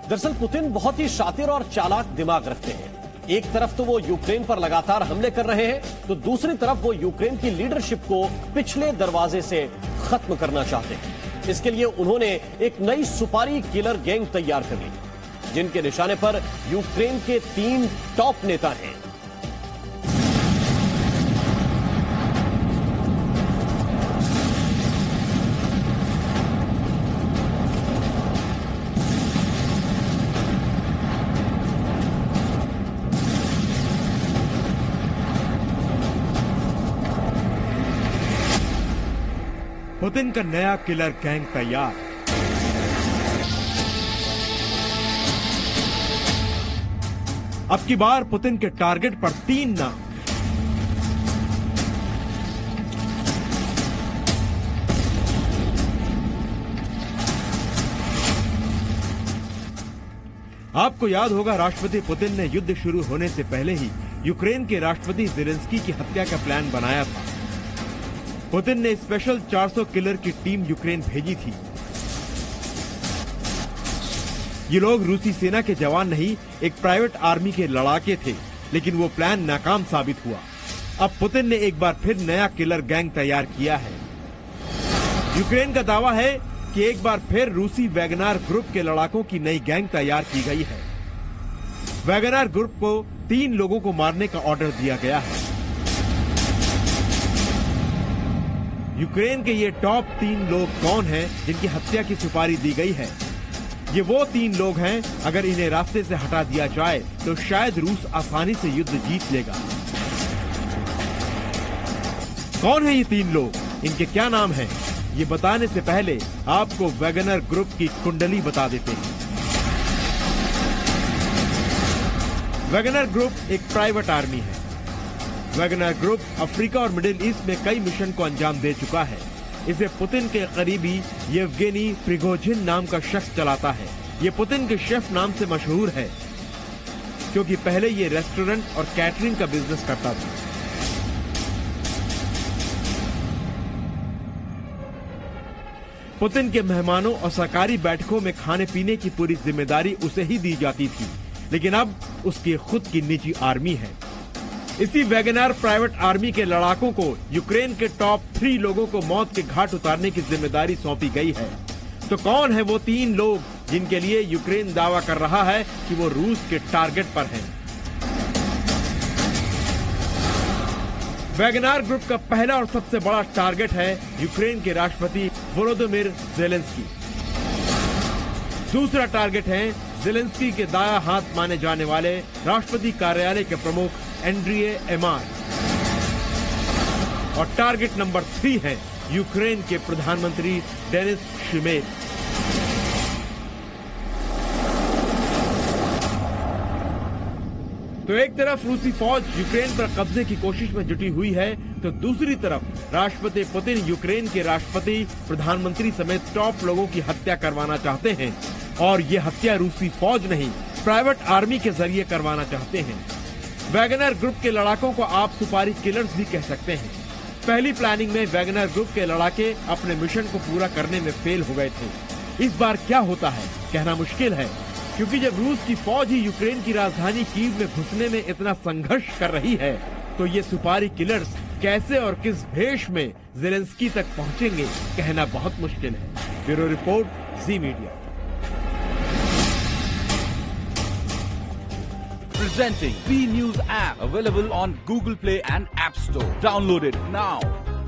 दरअसल पुतिन बहुत ही शातिर और चालाक दिमाग रखते हैं। एक तरफ तो वो यूक्रेन पर लगातार हमले कर रहे हैं, तो दूसरी तरफ वो यूक्रेन की लीडरशिप को पिछले दरवाजे से खत्म करना चाहते हैं। इसके लिए उन्होंने एक नई सुपारी किलर गैंग तैयार कर ली, जिनके निशाने पर यूक्रेन के 3 टॉप नेता हैं। पुतिन का नया किलर गैंग तैयार। अब की बार पुतिन के टारगेट पर 3 नाम। आपको याद होगा, राष्ट्रपति पुतिन ने युद्ध शुरू होने से पहले ही यूक्रेन के राष्ट्रपति ज़ेलेंस्की की हत्या का प्लान बनाया था। पुतिन ने स्पेशल 400 किलर की टीम यूक्रेन भेजी थी। ये लोग रूसी सेना के जवान नहीं, एक प्राइवेट आर्मी के लड़ाके थे, लेकिन वो प्लान नाकाम साबित हुआ। अब पुतिन ने एक बार फिर नया किलर गैंग तैयार किया है। यूक्रेन का दावा है कि एक बार फिर रूसी वैगनर ग्रुप के लड़ाकों की नई गैंग तैयार की गई है। वैगनर ग्रुप को 3 लोगों को मारने का ऑर्डर दिया गया है। यूक्रेन के ये टॉप 3 लोग कौन हैं जिनकी हत्या की सुपारी दी गई है? ये वो 3 लोग हैं, अगर इन्हें रास्ते से हटा दिया जाए तो शायद रूस आसानी से युद्ध जीत लेगा। कौन है ये 3 लोग, इनके क्या नाम हैं? ये बताने से पहले आपको वैगनर ग्रुप की कुंडली बता देते हैं। वैगनर ग्रुप एक प्राइवेट आर्मी है। वैगनर ग्रुप अफ्रीका और मिडिल ईस्ट में कई मिशन को अंजाम दे चुका है। इसे पुतिन के करीबी येवगेनी प्रिगोजिन नाम का शख्स चलाता है। ये पुतिन के शेफ नाम से मशहूर है, क्योंकि पहले ये रेस्टोरेंट और कैटरिंग का बिजनेस करता था। पुतिन के मेहमानों और सरकारी बैठकों में खाने पीने की पूरी जिम्मेदारी उसे ही दी जाती थी, लेकिन अब उसकी खुद की निजी आर्मी है। इसी वैगनर प्राइवेट आर्मी के लड़ाकों को यूक्रेन के टॉप 3 लोगों को मौत के घाट उतारने की जिम्मेदारी सौंपी गई है। तो कौन है वो 3 लोग जिनके लिए यूक्रेन दावा कर रहा है कि वो रूस के टारगेट पर हैं? वैगनर ग्रुप का पहला और सबसे बड़ा टारगेट है यूक्रेन के राष्ट्रपति वोलोदिमिर ज़ेलेंस्की। दूसरा टारगेट है ज़ेलेंस्की के दाया हाथ माने जाने वाले राष्ट्रपति कार्यालय के प्रमुख एंड्रिए एमार। और टारगेट नंबर 3 है यूक्रेन के प्रधानमंत्री डेनिस शिमेल। तो एक तरफ रूसी फौज यूक्रेन पर कब्जे की कोशिश में जुटी हुई है, तो दूसरी तरफ राष्ट्रपति पुतिन यूक्रेन के राष्ट्रपति, प्रधानमंत्री समेत टॉप लोगों की हत्या करवाना चाहते हैं। और ये हत्या रूसी फौज नहीं, प्राइवेट आर्मी के जरिए करवाना चाहते हैं। वैगनर ग्रुप के लड़ाकों को आप सुपारी किलर्स भी कह सकते हैं। पहली प्लानिंग में वैगनर ग्रुप के लड़ाके अपने मिशन को पूरा करने में फेल हो गए थे। इस बार क्या होता है कहना मुश्किल है, क्योंकि जब रूस की फौज ही यूक्रेन की राजधानी कीव में घुसने में इतना संघर्ष कर रही है, तो ये सुपारी किलर्स कैसे और किस भेष में ज़ेलेंस्की तक पहुंचेंगे कहना बहुत मुश्किल है। Bureau report, ji media. Presenting B News app, available on Google Play and App Store. Download it now.